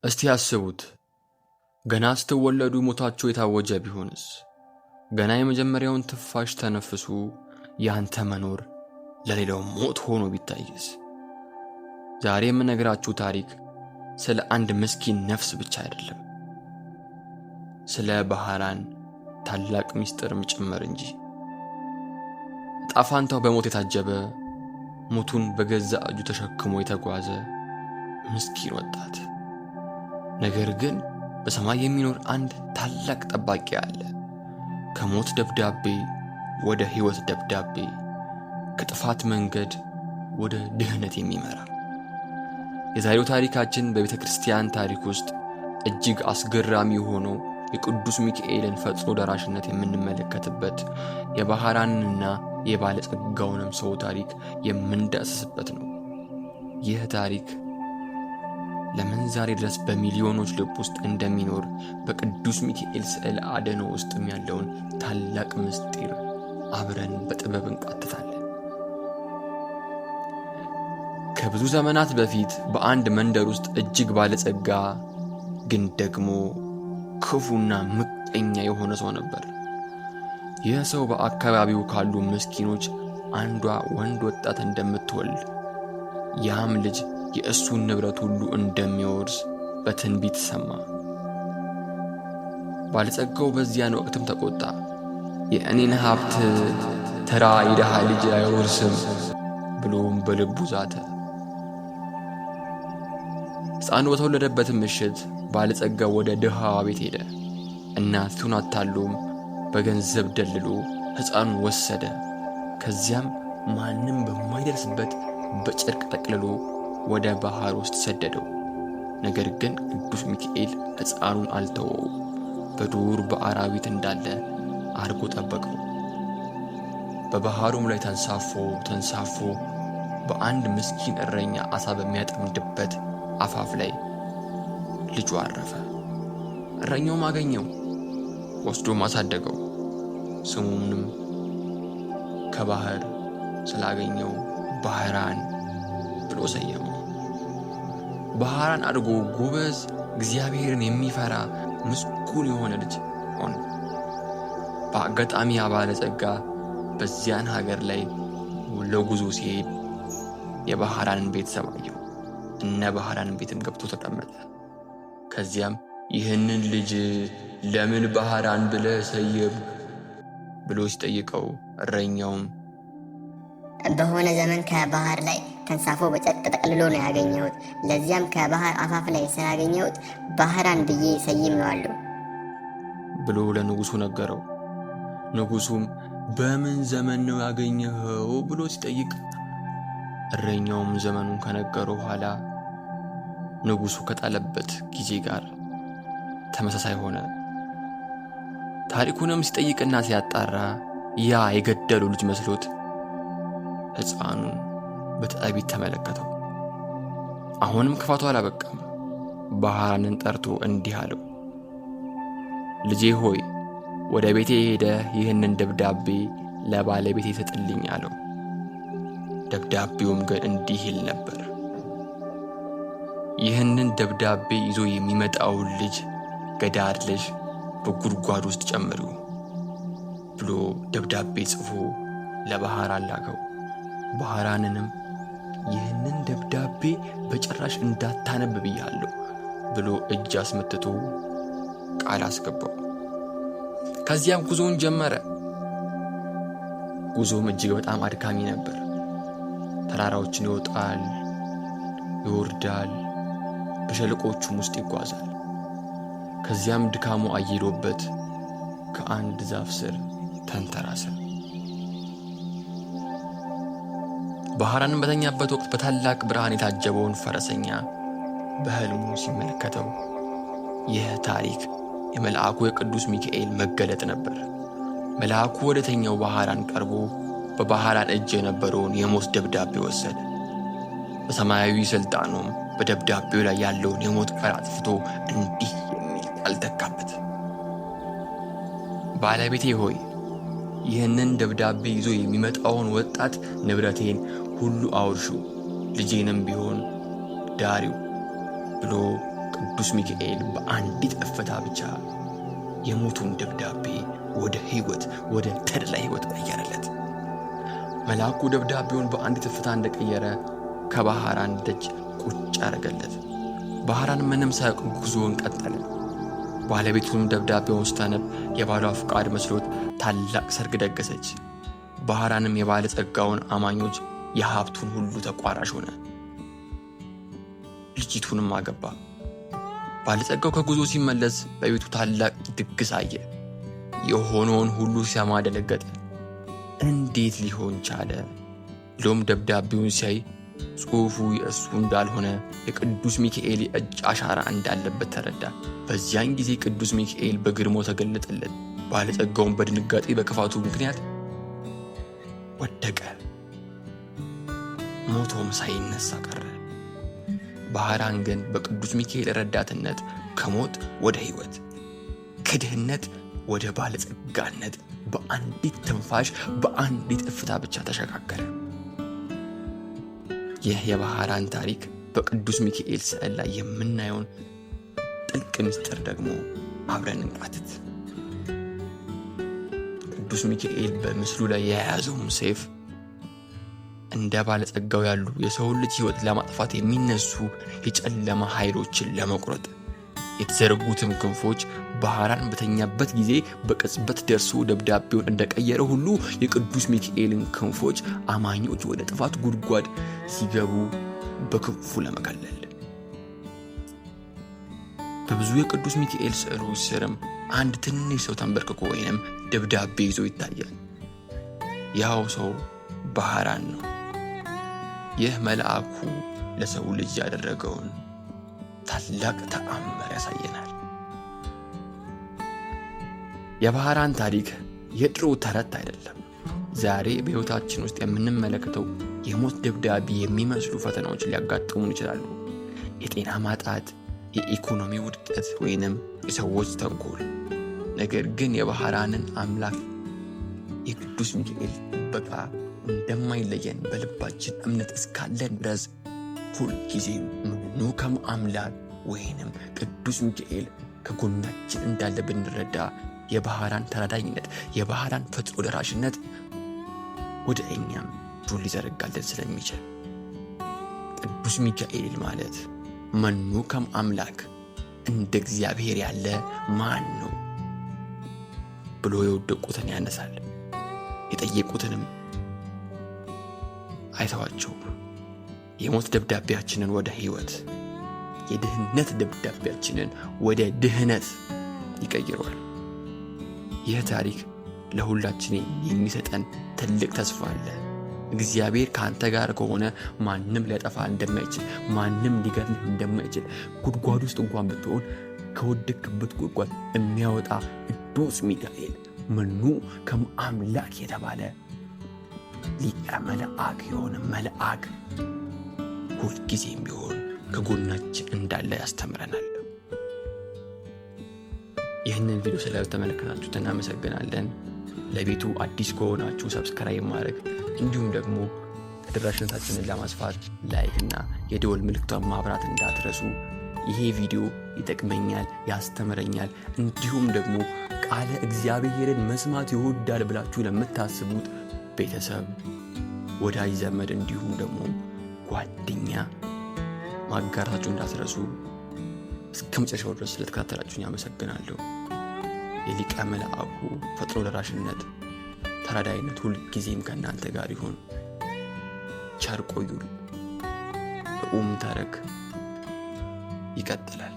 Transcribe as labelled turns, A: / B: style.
A: እስቲ አስቡት፣ ገና ስትወለዱ ሞታችሁ የታወጀ ቢሆንስ? ገና የመጀመሪያውን ትንፋሽ ተነፍሱ ያንተ መኖር ለሌላው ሞት ሆኖ ቢታይስ? ዛሬ የምነግራችሁ ታሪክ ስለ አንድ ምስኪን ነፍስ ብቻ አይደለም፣ ስለ ባህራን ታላቅ ምስጢርም ጭምር እንጂ። ዕጣ ፈንታው በሞት የታጀበ፣ ሞቱን በገዛ እጁ ተሸክሞ የተጓዘ ምስኪን ወጣት። ነገር ግን በሰማይ የሚኖር አንድ ታላቅ ጠባቂ አለ። ከሞት ደብዳቤ ወደ ሕይወት ደብዳቤ፣ ከጥፋት መንገድ ወደ ድህነት የሚመራ። የዛሬው ታሪካችን በቤተ ክርስቲያን ታሪክ ውስጥ እጅግ አስገራሚ የሆነው የቅዱስ ሚካኤልን ፈጥኖ ደራሽነት የምንመለከትበት፣ የባህራንንና የባለጸጋውንም ሰው ታሪክ የምንዳስስበት ነው። ይህ ታሪክ ለምን ዛሬ ድረስ በሚሊዮኖች ልብ ውስጥ እንደሚኖር በቅዱስ ሚካኤል ስዕል አድኖ ውስጥም ያለውን ታላቅ ምስጢር አብረን በጥበብ እንቃትታለን። ከብዙ ዘመናት በፊት በአንድ መንደር ውስጥ እጅግ ባለጸጋ ግን ደግሞ ክፉና ምቀኛ የሆነ ሰው ነበር። ይህ ሰው በአካባቢው ካሉ ምስኪኖች አንዷ ወንድ ወጣት እንደምትወልድ፣ ያም ልጅ የእሱን ንብረት ሁሉ እንደሚወርስ በትንቢት ሰማ። ባለጸጋው በዚያን ወቅትም ተቆጣ። የእኔን ሀብት ተራ የድሃ ልጅ አይወርስም ብሎም በልቡ ዛተ። ሕፃኑ በተወለደበትም ምሽት ባለጸጋው ወደ ድሃዋ ቤት ሄደ። እናቱን አታሎም በገንዘብ ደልሎ ሕፃኑን ወሰደ። ከዚያም ማንም በማይደርስበት በጨርቅ ጠቅልሎ ወደ ባህር ውስጥ ሰደደው። ነገር ግን ቅዱስ ሚካኤል ሕፃኑን አልተወው። በዱር በአራዊት እንዳለ አድርጎ ጠበቀው። በባህሩም ላይ ተንሳፎ በአንድ ምስኪን እረኛ አሳ በሚያጠምድበት አፋፍ ላይ ልጁ አረፈ። እረኛውም አገኘው፣ ወስዶም አሳደገው። ስሙንም ከባህር ስላገኘው ባህራን ብሎ ሰየመው። ባህራን አድጎ ጎበዝ፣ እግዚአብሔርን የሚፈራ ምስጉን የሆነ ልጅ ሆነ። በአጋጣሚ ባለጸጋ በዚያን ሀገር ላይ ለጉዞ ሲሄድ የባህራንን ቤተሰብ አየው። እነ ባህራንን ቤትም ገብቶ ተቀመጠ። ከዚያም ይህንን ልጅ ለምን ባህራን ብለህ ሰየምክ ብሎ ሲጠይቀው፣ እረኛውም
B: በሆነ ዘመን ከባህር ላይ ተንሳፎ በጨርቅ ተጠቅልሎ ነው ያገኘሁት። ለዚያም ከባህር አፋፍ ላይ ስላገኘሁት ባህራን ብዬ ሰይሜዋለሁ
A: ብሎ ለንጉሱ ነገረው። ንጉሱም በምን ዘመን ነው ያገኘኸው ብሎ ሲጠይቅ፣ እረኛውም ዘመኑን ከነገረው በኋላ ንጉሱ ከጣለበት ጊዜ ጋር ተመሳሳይ ሆነ። ታሪኩንም ሲጠይቅና ሲያጣራ ያ የገደለው ልጅ መስሎት ሕፃኑን በትዕቢት ተመለከተው። አሁንም ክፋቱ አላበቃም። ባህራንን ጠርቶ እንዲህ አለው፣ ልጄ ሆይ ወደ ቤቴ ሄደህ ይህንን ደብዳቤ ለባለቤቴ ስጥልኝ አለው። ደብዳቤውም ግን እንዲህ ይል ነበር፣ ይህንን ደብዳቤ ይዞ የሚመጣውን ልጅ ገዳድለሽ በጉድጓድ ውስጥ ጨምሪው ብሎ ደብዳቤ ጽፎ ለባህራን ላከው። ባህራንንም ይህንን ደብዳቤ በጭራሽ እንዳታነብ ብያለሁ ብሎ እጅ አስመትቶ ቃል አስገባው። ከዚያም ጉዞውን ጀመረ። ጉዞም እጅግ በጣም አድካሚ ነበር። ተራራዎችን ይወጣል፣ ይወርዳል፣ በሸለቆቹም ውስጥ ይጓዛል። ከዚያም ድካሙ አይሎበት ከአንድ ዛፍ ስር ተንተራሰ። ባህራንን በተኛበት ወቅት በታላቅ ብርሃን የታጀበውን ፈረሰኛ በሕልሙ ሲመለከተው ይህ ታሪክ የመልአኩ የቅዱስ ሚካኤል መገለጥ ነበር። መልአኩ ወደ ተኛው ባህራን ቀርቦ በባህራን እጅ የነበረውን የሞት ደብዳቤ ወሰደ። በሰማያዊ ሥልጣኑም በደብዳቤው ላይ ያለውን የሞት ቃል አጥፍቶ እንዲህ የሚል ቃል ተካበት፣ ባለቤቴ ሆይ ይህንን ደብዳቤ ይዞ የሚመጣውን ወጣት ንብረቴን ሁሉ አውርሹ፣ ልጄንም ቢሆን ዳሪው ብሎ ቅዱስ ሚካኤል በአንዲት እፍታ ብቻ የሞቱን ደብዳቤ ወደ ሕይወት፣ ወደ ተድላ ሕይወት ቀየረለት። መልአኩ ደብዳቤውን በአንዲት እፍታ እንደቀየረ ከባህራን ደጅ ቁጭ አረገለት። ባህራን ምንም ሳያውቅ ጉዞውን ቀጠለ። ባለቤቱም ደብዳቤውን ስታነብ የባሏ ፍቃድ መስሎት ታላቅ ሰርግ ደገሰች። ባህራንም የባለጸጋውን አማኞች የሀብቱን ሁሉ ተቋራሽ ሆነ። ልጅቱንም አገባ። ባለጸጋው ከጉዞ ሲመለስ በቤቱ ታላቅ ድግስ አየ። የሆነውን ሁሉ ሲሰማ ደነገጠ። እንዴት ሊሆን ቻለ? ሎም ደብዳቤውን ሲያይ ጽሑፉ የእሱ እንዳልሆነ የቅዱስ ሚካኤል የእጅ አሻራ እንዳለበት ተረዳ። በዚያን ጊዜ ቅዱስ ሚካኤል በግርማው ተገለጠለት። ባለጸጋውን በድንጋጤ በክፋቱ ምክንያት ወደቀ፣ ሞቶም ሳይነሳ ቀረ። ባህራን ግን በቅዱስ ሚካኤል ረዳትነት ከሞት ወደ ሕይወት፣ ከድህነት ወደ ባለጸጋነት በአንዲት ትንፋሽ፣ በአንዲት እፍታ ብቻ ተሸጋገረ። ይህ የባህራን ታሪክ በቅዱስ ሚካኤል ስዕል ላይ የምናየውን ጥልቅ ምስጢር ደግሞ አብረን እንቃትት። ቅዱስ ሚካኤል በምስሉ ላይ የያዘውን ሰይፍ እንደ ባለጸጋው ያሉ የሰውን ልጅ ሕይወት ለማጥፋት የሚነሱ የጨለማ ኃይሎችን ለመቁረጥ የተዘረጉትም ክንፎች ባህራን በተኛበት ጊዜ በቅጽበት ደርሶ ደብዳቤውን እንደቀየረ ሁሉ የቅዱስ ሚካኤልን ክንፎች አማኞች ወደ ጥፋት ጉድጓድ ሲገቡ በክንፉ ለመከለል። በብዙ የቅዱስ ሚካኤል ስዕሎች ስርም አንድ ትንሽ ሰው ተንበርክኮ ወይንም ደብዳቤ ይዞ ይታያል። ያው ሰው ባህራን ነው። ይህ መልአኩ ለሰው ልጅ ያደረገውን ታላቅ ተአምር ያሳየናል። የባህራን ታሪክ የድሮ ተረት አይደለም። ዛሬ በሕይወታችን ውስጥ የምንመለከተው የሞት ደብዳቤ የሚመስሉ ፈተናዎች ሊያጋጥሙን ይችላሉ። የጤና ማጣት፣ የኢኮኖሚ ውድቀት ወይንም የሰዎች ተንኮል። ነገር ግን የባህራንን አምላክ የቅዱስ ሚካኤል ጥበቃ እንደማይለየን በልባችን እምነት እስካለን ድረስ ሁልጊዜም ምኑ ከአምላክ ወይንም ቅዱስ ሚካኤል ከጎናችን እንዳለ ብንረዳ የባህራን ተራዳኝነት፣ የባህራን ፈጥኖ ደራሽነት ወደ እኛም እጁን ሊዘረጋልን ስለሚችል ቅዱስ ሚካኤል ማለት መኑ ከአምላክ እንደ እግዚአብሔር ያለ ማን ነው ብሎ የወደቁትን ያነሳል፣ የጠየቁትንም አይተዋቸውም። የሞት ደብዳቤያችንን ወደ ሕይወት፣ የድህነት ደብዳቤያችንን ወደ ድህነት ይቀይረዋል። ይህ ታሪክ ለሁላችን የሚሰጠን ትልቅ ተስፋ አለ። እግዚአብሔር ከአንተ ጋር ከሆነ ማንም ሊያጠፋ እንደማይችል፣ ማንም ሊገድልህ እንደማይችል፣ ጉድጓድ ውስጥ እንኳን ብትሆን ከወደቅበት ጉድጓድ የሚያወጣ ቅዱስ ሚካኤል መኑ ከአምላክ የተባለ ሊቀ መልአክ የሆነ መልአክ ሁልጊዜም ቢሆን ከጎናችን እንዳለ ያስተምረናል። ይህንን ቪዲዮ ስለተመለከታችሁት እናመሰግናለን። ለቤቱ አዲስ ከሆናችሁ ሰብስክራይብ ማድረግ እንዲሁም ደግሞ ተደራሽነታችንን ለማስፋት ላይክ እና የደወል ምልክቷን ማብራት እንዳትረሱ። ይሄ ቪዲዮ ይጠቅመኛል፣ ያስተምረኛል፣ እንዲሁም ደግሞ ቃለ እግዚአብሔርን መስማት ይወዳል ብላችሁ ለምታስቡት ቤተሰብ፣ ወዳጅ ዘመድ እንዲሁም ደግሞ ጓደኛ ማጋራታችሁ እንዳትረሱ። እስከ መጨረሻው ድረስ ስለተከታተላችሁኝ አመሰግናለሁ። የሊቀ መልአኩ ፈጥኖ ደራሽነት፣ ተራዳይነት ሁልጊዜም ከእናንተ ጋር ይሁን። ቸር ቆዩን። በኡም ተረክ ይቀጥላል።